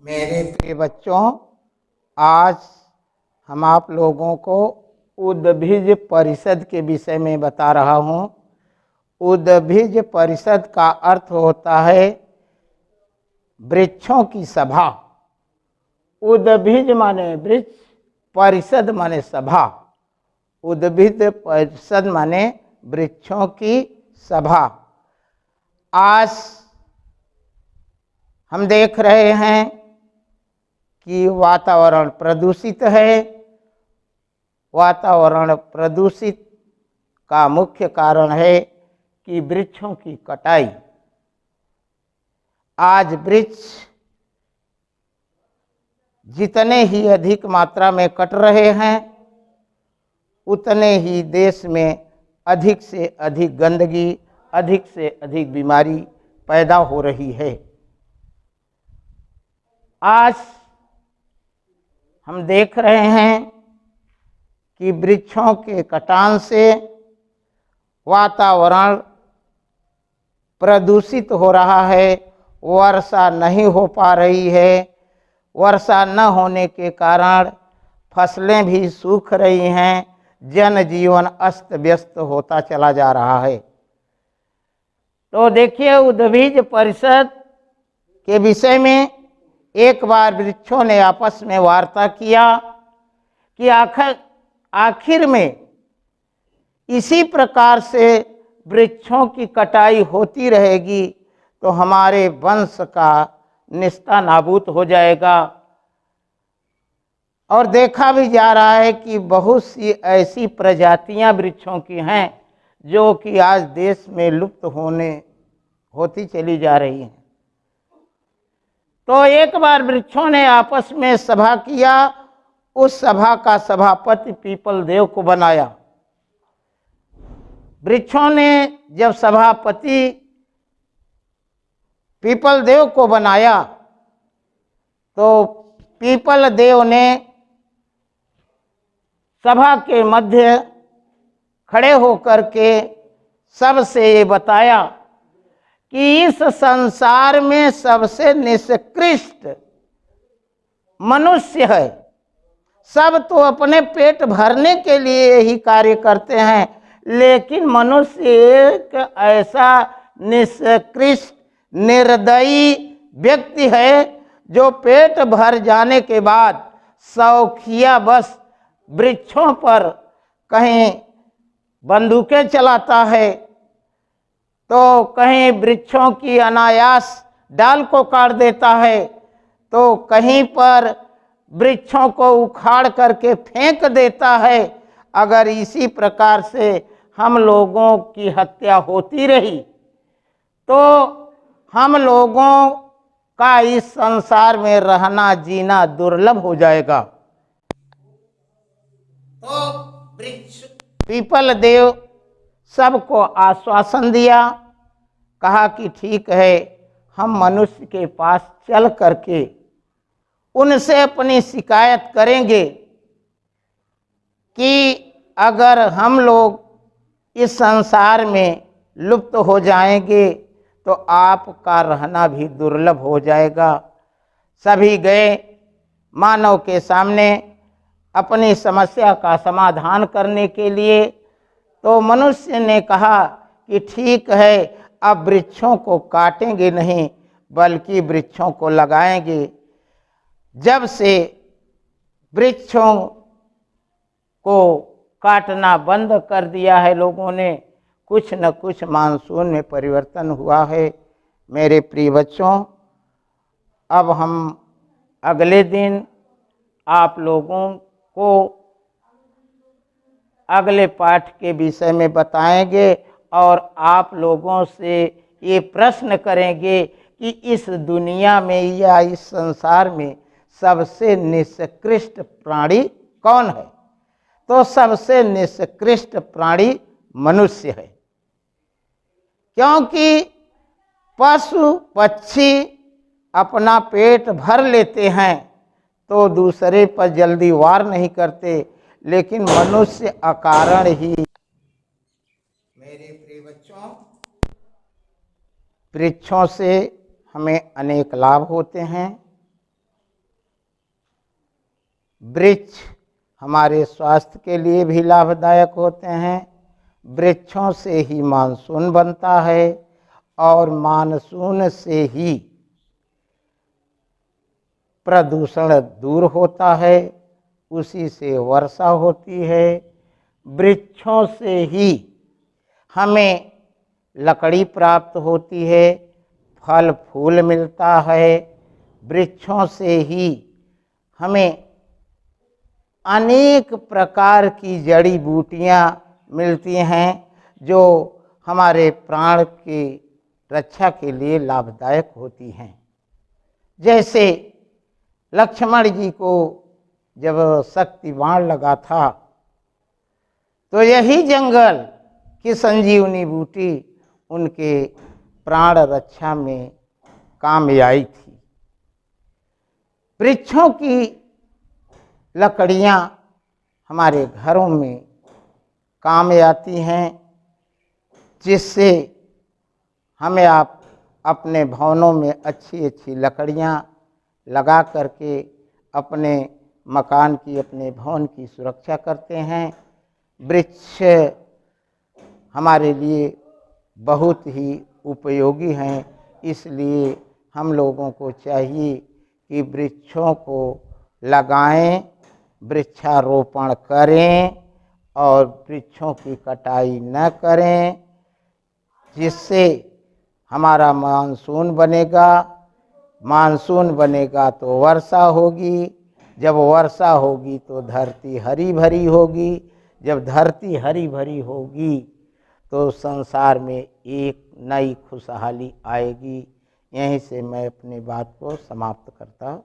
मेरे प्रिय बच्चों, आज हम आप लोगों को उद्भिज परिषद के विषय में बता रहा हूँ। उद्भिज परिषद का अर्थ होता है वृक्षों की सभा। उद्भिज माने वृक्ष, परिषद माने सभा। उद्भिज परिषद माने वृक्षों की सभा। आज हम देख रहे हैं कि वातावरण प्रदूषित है। वातावरण प्रदूषित का मुख्य कारण है कि वृक्षों की कटाई। आज वृक्ष जितने ही अधिक मात्रा में कट रहे हैं, उतने ही देश में अधिक से अधिक गंदगी, अधिक से अधिक बीमारी पैदा हो रही है। आज हम देख रहे हैं कि वृक्षों के कटान से वातावरण प्रदूषित हो रहा है। वर्षा नहीं हो पा रही है। वर्षा न होने के कारण फसलें भी सूख रही हैं। जनजीवन अस्त व्यस्त होता चला जा रहा है। तो देखिए, उद्भिज परिषद के विषय में एक बार वृक्षों ने आपस में वार्ता किया कि आखिर में इसी प्रकार से वृक्षों की कटाई होती रहेगी तो हमारे वंश का निस्ता नाबूद हो जाएगा। और देखा भी जा रहा है कि बहुत सी ऐसी प्रजातियां वृक्षों की हैं जो कि आज देश में लुप्त होती चली जा रही हैं। तो एक बार वृक्षों ने आपस में सभा किया। उस सभा का सभापति पीपल देव को बनाया। वृक्षों ने जब सभापति पीपल देव को बनाया तो पीपल देव ने सभा के मध्य खड़े होकर के सबसे ये बताया कि इस संसार में सबसे निष्कृष्ट मनुष्य है। सब तो अपने पेट भरने के लिए ही कार्य करते हैं, लेकिन मनुष्य एक ऐसा निष्कृष्ट निर्दयी व्यक्ति है जो पेट भर जाने के बाद शौकिया बस वृक्षों पर कहीं बंदूकें चलाता है, तो कहीं वृक्षों की अनायास डाल को काट देता है, तो कहीं पर वृक्षों को उखाड़ करके फेंक देता है। अगर इसी प्रकार से हम लोगों की हत्या होती रही तो हम लोगों का इस संसार में रहना जीना दुर्लभ हो जाएगा। तो वृक्ष पीपल देव सबको आश्वासन दिया। कहा कि ठीक है, हम मनुष्य के पास चल करके उनसे अपनी शिकायत करेंगे कि अगर हम लोग इस संसार में लुप्त हो जाएंगे तो आपका रहना भी दुर्लभ हो जाएगा। सभी गए मानव के सामने अपनी समस्या का समाधान करने के लिए। तो मनुष्य ने कहा कि ठीक है, अब वृक्षों को काटेंगे नहीं बल्कि वृक्षों को लगाएंगे। जब से वृक्षों को काटना बंद कर दिया है लोगों ने, कुछ न कुछ मानसून में परिवर्तन हुआ है। मेरे प्रिय बच्चों, अब हम अगले दिन आप लोगों को अगले पाठ के विषय में बताएंगे और आप लोगों से ये प्रश्न करेंगे कि इस दुनिया में या इस संसार में सबसे निष्कृष्ट प्राणी कौन है। तो सबसे निष्कृष्ट प्राणी मनुष्य है, क्योंकि पशु पक्षी अपना पेट भर लेते हैं तो दूसरे पर जल्दी वार नहीं करते, लेकिन मनुष्य अकारण ही। मेरे प्रिय बच्चों, वृक्षों से हमें अनेक लाभ होते हैं। वृक्ष हमारे स्वास्थ्य के लिए भी लाभदायक होते हैं। वृक्षों से ही मानसून बनता है और मानसून से ही प्रदूषण दूर होता है, उसी से वर्षा होती है। वृक्षों से ही हमें लकड़ी प्राप्त होती है, फल फूल मिलता है। वृक्षों से ही हमें अनेक प्रकार की जड़ी बूटियाँ मिलती हैं जो हमारे प्राण की रक्षा के लिए लाभदायक होती हैं। जैसे लक्ष्मण जी को जब शक्ति बाण लगा था तो यही जंगल की संजीवनी बूटी उनके प्राण रक्षा में काम आई थी। वृक्षों की लकड़ियाँ हमारे घरों में काम आती हैं, जिससे हमें आप अपने भवनों में अच्छी अच्छी लकड़ियाँ लगा करके अपने मकान की, अपने भवन की सुरक्षा करते हैं। वृक्ष हमारे लिए बहुत ही उपयोगी हैं, इसलिए हम लोगों को चाहिए कि वृक्षों को लगाएं, वृक्षारोपण करें और वृक्षों की कटाई न करें, जिससे हमारा मानसून बनेगा। मानसून बनेगा तो वर्षा होगी, जब वर्षा होगी तो धरती हरी भरी होगी, जब धरती हरी भरी होगी तो संसार में एक नई खुशहाली आएगी। यहीं से मैं अपनी बात को समाप्त करता हूँ।